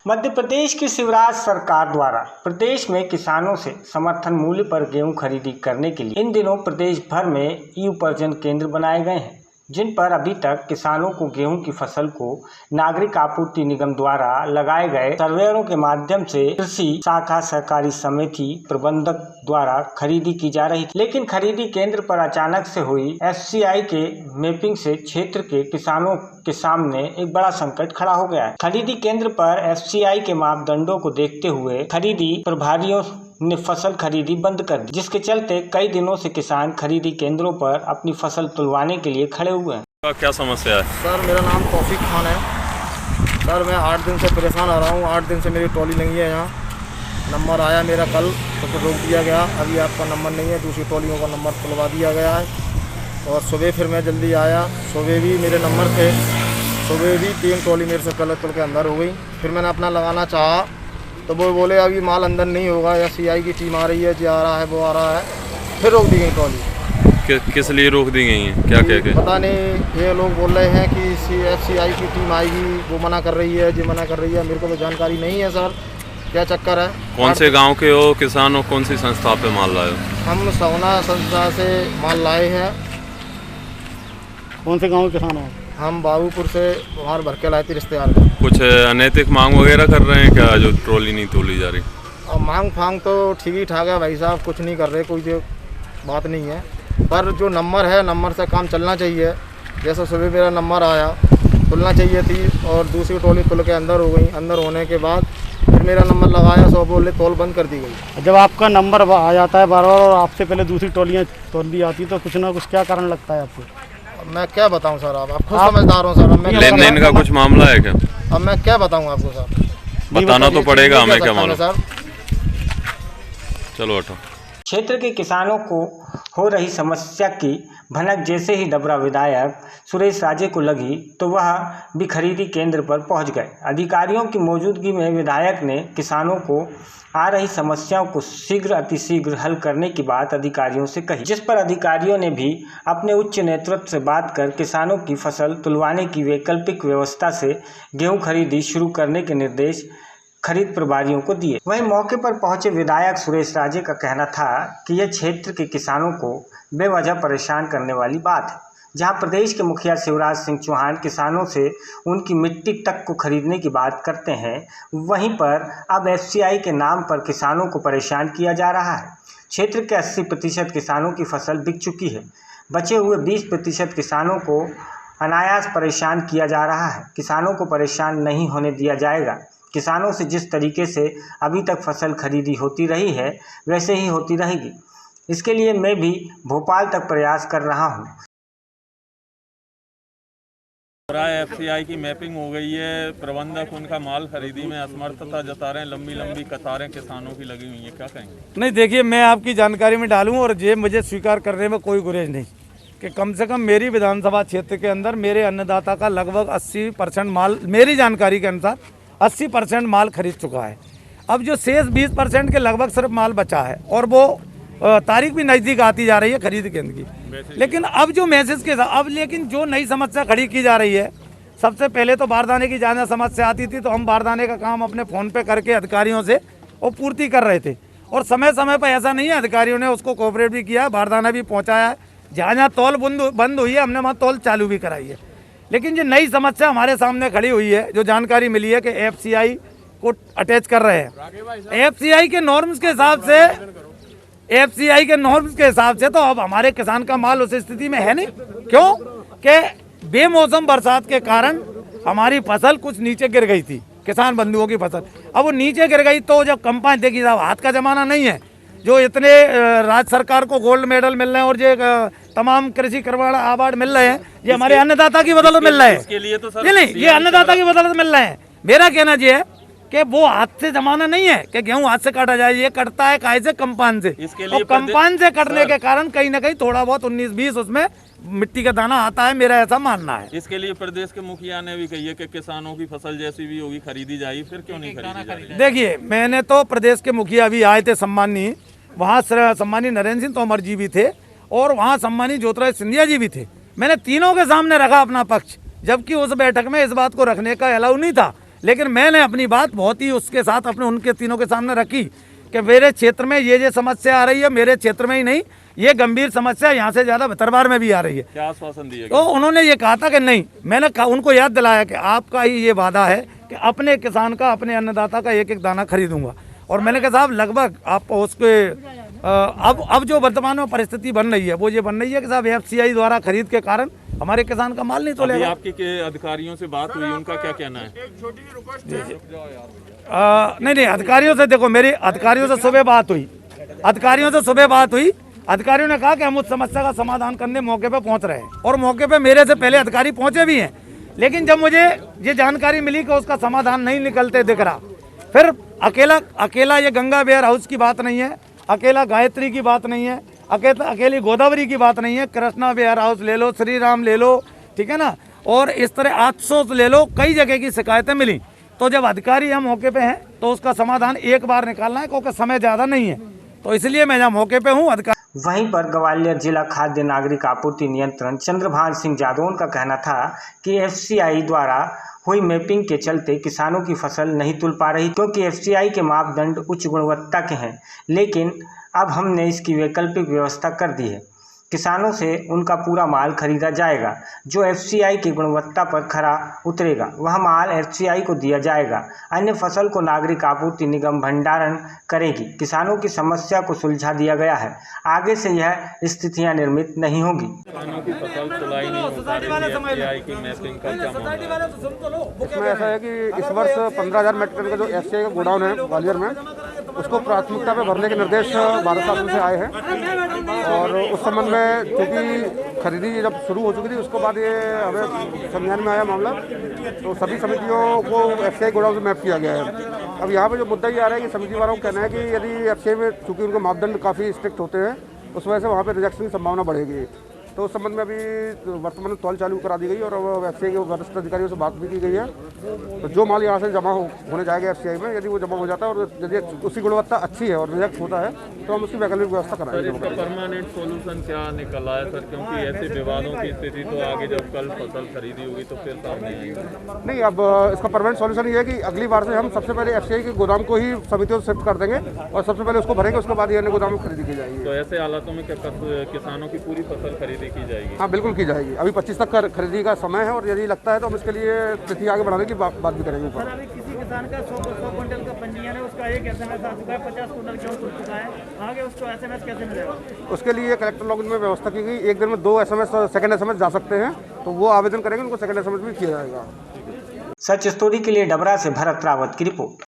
मध्य प्रदेश की शिवराज सरकार द्वारा प्रदेश में किसानों से समर्थन मूल्य पर गेहूं खरीदी करने के लिए इन दिनों प्रदेश भर में ई उपार्जन केंद्र बनाए गए हैं, जिन पर अभी तक किसानों को गेहूं की फसल को नागरिक आपूर्ति निगम द्वारा लगाए गए सर्वेयरों के माध्यम से कृषि शाखा सहकारी समिति प्रबंधक द्वारा खरीदी की जा रही थी। लेकिन खरीदी केंद्र पर अचानक से हुई एफसीआई के मैपिंग से क्षेत्र के किसानों के सामने एक बड़ा संकट खड़ा हो गया है। खरीदी केंद्र पर एफसीआई के मापदंडों को देखते हुए खरीदी प्रभारियों ने फसल खरीदी बंद कर दी, जिसके चलते कई दिनों से किसान खरीदी केंद्रों पर अपनी फसल तुलवाने के लिए खड़े हुए हैं। क्या समस्या है? सर, मेरा नाम तौफीक खान है। सर, मैं 8 दिन से परेशान आ रहा हूँ। 8 दिन से मेरी ट्रॉली लगी है। यहाँ नंबर आया मेरा कल, तो फिर रोक दिया गया। अभी आपका नंबर नहीं है, दूसरी ट्रॉलियों का नंबर खुलवा दिया गया है। और सुबह फिर मैं जल्दी आया, सुबह भी मेरे नंबर थे, सुबह भी 3 ट्रॉली मेरे से गलत तुल के अंदर हो गई। फिर मैंने अपना लगाना चाहा तो वो बोले अभी माल अंदर नहीं होगा, या सीआई की टीम आ रही है, जो आ रहा है वो आ रहा है। फिर रोक दी गई ट्रॉली। किस लिए रोक दी गई है? क्या कह के? पता नहीं, ये लोग बोल रहे हैं कि सीआई की टीम आएगी, वो मना कर रही है, जी मना कर रही है। मेरे को तो जानकारी नहीं है सर, क्या चक्कर है। कौन से गांव के हो किसान हो? कौन सी संस्था पे माल लाए हो? हम सवना संस्था से माल लाए हैं। कौन से गांव के किसान हो? हम बाबूपुर से वहाँ भर के लाए थे रिश्तेदार में। कुछ अनैतिक मांग वगैरह कर रहे हैं क्या, जो ट्रॉली नहीं तोली जा रही? और मांग फांग तो ठीक ही ठाक है भाई साहब, कुछ नहीं कर रहे, कोई जो बात नहीं है। पर जो नंबर है, नंबर से काम चलना चाहिए। जैसे सुबह मेरा नंबर आया, तुलना चाहिए थी, और दूसरी ट्रॉली तुल के अंदर हो गई। अंदर होने के बाद फिर मेरा नंबर लगाया, सो बोले तोल बंद कर दी गई। जब आपका नंबर आ जाता है बार बार और आपसे पहले दूसरी ट्रॉलियाँ तोल दी आती, तो कुछ ना कुछ क्या कारण लगता है आपको? मैं क्या बताऊं सर, आप खुद समझदार हो सर। मैं लेन देन का कुछ मामला है क्या? अब मैं क्या बताऊं आपको सर? बताना तो पड़ेगा हमें, क्या मालूम सर। चलो हटो। क्षेत्र के किसानों को हो रही समस्या की भनक जैसे ही डबरा विधायक सुरेश राजे को लगी, तो वह भी खरीदी केंद्र पर पहुंच गए। अधिकारियों की मौजूदगी में विधायक ने किसानों को आ रही समस्याओं को शीघ्र अतिशीघ्र हल करने की बात अधिकारियों से कही, जिस पर अधिकारियों ने भी अपने उच्च नेतृत्व से बात कर किसानों की फसल तुलवाने की वैकल्पिक व्यवस्था से गेहूं खरीदी शुरू करने के निर्देश खरीद प्रभारियों को दिए। वहीं मौके पर पहुंचे विधायक सुरेश राजे का कहना था कि यह क्षेत्र के किसानों को बेवजह परेशान करने वाली बात है। जहां प्रदेश के मुखिया शिवराज सिंह चौहान किसानों से उनकी मिट्टी तक को खरीदने की बात करते हैं, वहीं पर अब एफसीआई के नाम पर किसानों को परेशान किया जा रहा है। क्षेत्र के 80% किसानों की फसल बिक चुकी है। बचे हुए 20% किसानों को अनायास परेशान किया जा रहा है। किसानों को परेशान नहीं होने दिया जाएगा। किसानों से जिस तरीके से अभी तक फसल खरीदी होती रही है, वैसे ही होती रहेगी। इसके लिए मैं भी भोपाल तक प्रयास कर रहा हूँ। एफसीआई की मैपिंग हो गई है, प्रबंधक उनका माल खरीदी में असमर्थता जता रहे हैं, लंबी लंबी कतारें किसानों की लगी हुई है, क्या कहेंगे? नहीं, देखिए, मैं आपकी जानकारी में डालूं और ये मुझे स्वीकार करने में कोई गुरेज नहीं कि कम से कम मेरी विधानसभा क्षेत्र के अंदर मेरे अन्नदाता का लगभग 80% माल, मेरी जानकारी के अनुसार 80% माल खरीद चुका है। अब जो शेष 20% के लगभग सिर्फ माल बचा है, और वो तारीख भी नज़दीक आती जा रही है खरीद केंद्र की। लेकिन अब जो मैसेज के साथ अब लेकिन जो नई समस्या खड़ी की जा रही है, सबसे पहले तो बारदाने की ज़्यादा समस्या आती थी, तो हम बारदाने का काम अपने फ़ोन पे करके अधिकारियों से वो पूर्ति कर रहे थे, और समय समय पर ऐसा नहीं है, अधिकारियों ने उसको कोऑपरेट भी किया, बारदाना भी पहुँचाया है। जहाँ जहाँ तौल बंद हुई है, हमने वहाँ तौल चालू भी कराई है। लेकिन जो नई समस्या हमारे सामने खड़ी हुई है, जो जानकारी मिली है कि एफसीआई को अटैच कर रहे हैं। एफसीआई के नॉर्म्स के हिसाब से तो अब हमारे किसान का माल उस स्थिति में है नहीं। क्यों? कि बेमौसम बरसात के कारण हमारी फसल कुछ नीचे गिर गई थी, किसान बंधुओं की फसल। अब वो नीचे गिर गई, तो जब कंपाइन, देखिए साहब, हाथ का जमाना नहीं है। जो इतने राज्य सरकार को गोल्ड मेडल मिल रहे हैं और जो तमाम कृषि करवाड़ा अवार्ड मिल रहे हैं, ये हमारे अन्नदाता की बदौलत मिल रहे हैं। नहीं, ये अन्नदाता की बदौलत मिल रहे हैं। मेरा कहना ये है कि वो हाथ से जमाना नहीं है कि गेहूं हाथ से काटा जाए, ये कटता है काहे से? कंपाइन से। और कंपाइन से कटने के कारण कहीं ना कहीं थोड़ा बहुत 19-20 उसमें मिट्टी का दाना आता है, मेरा ऐसा मानना है। इसके लिए प्रदेश के मुखिया ने भी कही है कि किसानों की फसल जैसी भी होगी खरीदी जाएगी, फिर क्यों नहीं खरीदी? देखिए, मैंने तो प्रदेश के मुखिया भी आए थे, सम्मानीय, वहाँ सम्मानीय नरेंद्र सिंह तोमर जी भी थे, और वहाँ सम्मानीय ज्योतिराज सिंधिया जी भी थे। मैंने तीनों के सामने रखा अपना पक्ष, जबकि उस बैठक में इस बात को रखने का अलाउ नहीं था। लेकिन मैंने अपनी बात बहुत ही उसके साथ अपने उनके तीनों के सामने रखी कि मेरे क्षेत्र में ये समस्या आ रही है, मेरे क्षेत्र में ही नहीं, ये गंभीर समस्या यहाँ से ज़्यादा भितरवार में भी आ रही है। क्या आश्वासन दिए तो उन्होंने ये कहा था कि नहीं, मैंने उनको याद दिलाया कि आपका ही ये वादा है कि अपने किसान का, अपने अन्नदाता का एक एक दाना खरीदूंगा। और मैंने कहा साहब लगभग आप उसके अब जो वर्तमान में परिस्थिति बन रही है वो ये बन रही है कि साहब FCI द्वारा खरीद के कारण हमारे किसान का माल नहीं तोलेगा। आपके के अधिकारियों से बात हुई, उनका क्या कहना है? नहीं, अधिकारियों से देखो, मेरी अधिकारियों से सुबह बात हुई, अधिकारियों ने कहा कि हम उस समस्या का समाधान करने मौके पर पहुंच रहे हैं और मौके पर मेरे से पहले अधिकारी पहुंचे भी हैं। लेकिन जब मुझे ये जानकारी मिली कि उसका समाधान नहीं निकलते दिख रहा, फिर अकेला ये गंगा वेयर हाउस की बात नहीं है, अकेला गायत्री की बात नहीं है, अकेली गोदावरी की बात नहीं है, कृष्णा वेयर हाउस ले लो, श्री राम ले लो, ठीक है ना, और इस तरह 800 ले लो, कई जगह की शिकायतें मिली। तो जब अधिकारी यहाँ मौके पे हैं तो उसका समाधान एक बार निकालना है, क्योंकि समय ज़्यादा नहीं है, तो इसलिए मैं यहाँ मौके पे हूँ। वहीं पर ग्वालियर जिला खाद्य नागरिक आपूर्ति नियंत्रण चंद्रभान सिंह जादौन का कहना था कि FCI द्वारा हुई मैपिंग के चलते किसानों की फसल नहीं तुल पा रही, क्योंकि FCI के मापदंड उच्च गुणवत्ता के हैं, लेकिन अब हमने इसकी वैकल्पिक व्यवस्था कर दी है। किसानों से उनका पूरा माल खरीदा जाएगा, जो FCI की गुणवत्ता पर खरा उतरेगा वह माल FCI को दिया जाएगा, अन्य फसल को नागरिक आपूर्ति निगम भंडारण करेगी। किसानों की समस्या को सुलझा दिया गया है, आगे से यह स्थितियां निर्मित नहीं होगी। किसानों की फसल तुलाई नहीं हो पा रही है, FCI की मैपिंग का क्या मामला है? इसमें ऐसा है कि इस वर्ष 15,000 मेट्रिक टन का जो FCI का गोडाउन है ग्वालियर में, उसको प्राथमिकता पे भरने के निर्देश भारत शासन से आए हैं। और उस संबंध में क्योंकि खरीदी जब शुरू हो चुकी थी उसके बाद ये हमें संज्ञान में आया मामला, तो सभी समितियों को FCI गोडाउन से मैप किया गया है। अब यहाँ पे जो मुद्दा ये आ रहा है कि समिति वालों का कहना है कि यदि FCI में चूँकि उनके मापदंड काफ़ी स्ट्रिक्ट होते हैं, उस वजह से वहाँ पर रिजेक्शन की संभावना बढ़ेगी। तो उस संबंध में अभी वर्तमान में तौल चालू करा दी गई और FCI के वरिष्ठ अधिकारियों से बात भी की गई है। तो जो माल यहाँ से जमा होने जाएगा FCI में, यदि वो जमा हो जाता है और यदि उसकी गुणवत्ता अच्छी है और रिजेक्ट होता है तो हम उसकी वैकल्पिक व्यवस्था कराएंगे। इसका परमानेंट सोल्यूशन क्या निकल आया सर? क्योंकि ऐसे विवादों की स्थिति तो आगे जब कल फसल खरीदी होगी तो फिर सामने आएगी। नहीं, अब इसका परमानेंट सोल्यूशन ये है कि अगली बार से हम सबसे पहले FCI के गोदाम को ही समितियों से शिफ्ट कर देंगे और सबसे पहले उसको भरेंगे, उसके बाद ये अन्य गोदाम में खरीदी की जाएगी। तो ऐसे हालातों में क्या किसानों की पूरी फसल खरीदी की जाएगी? हाँ, बिल्कुल की जाएगी। अभी 25 तक का खरीदी का समय है और यदि लगता है तो हम इसके लिए तिथि आगे बढ़ाने की बात भी करेंगे। सर, अभी किसी किसान का 100 क्विंटल का पंजीयन है, उसका एक SMS आ चुका है, 50 क्विंटल गेहूं टूट चुका है, आगे उसको SMS कैसे मिलेगा? उसके लिए कलेक्टर लॉगिन में व्यवस्था की गई, एक दिन में 2 SMS सेकंड SMS जा सकते हैं, तो वो आवेदन करेंगे, उनको सेकंड SMS भी किया जाएगा। सच स्टोरी के लिए डबरा से भरत रावत की रिपोर्ट।